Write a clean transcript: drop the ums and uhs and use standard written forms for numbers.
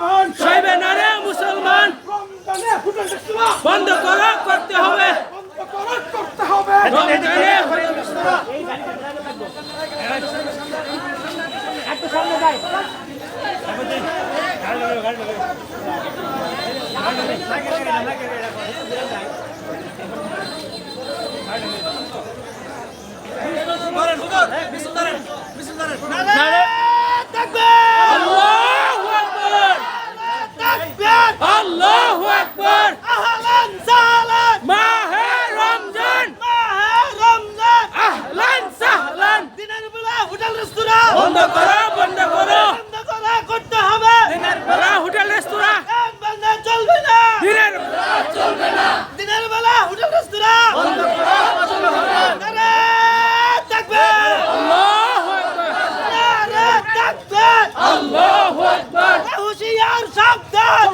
মুসলমান সইবে না রে মুসলমান রমজানে হোটেল রেস্তোরাঁ বন্ধ করো করতে হবে বন্ধ করো করতে হবে রমজানে হোটেল রেস্তোরাঁ একটু সামনে যাই নারে তাকবীর আল্লাহু আকবার তাকবীর আল্লাহু আকবার আহলান সাহলান মাহে রমজান মাহে রমজান আহলান সাহলান দিনের বেলা হোটেল রেস্তোরাঁ বন্ধ করো বন্ধ করা করতে হবে দিনের বেলা হোটেল রেস্তোরাঁ এক বন্ধ চলবে না দিনের বেলা চলবে না দিনের বেলা হোটেল রেস্তোরাঁ বন্ধ করো চলবে হবে নারে তাকবীর আল্লাহু আকবার নারে তাকবীর আল্লাহু আকবার হুঁশিয়ার সাবধান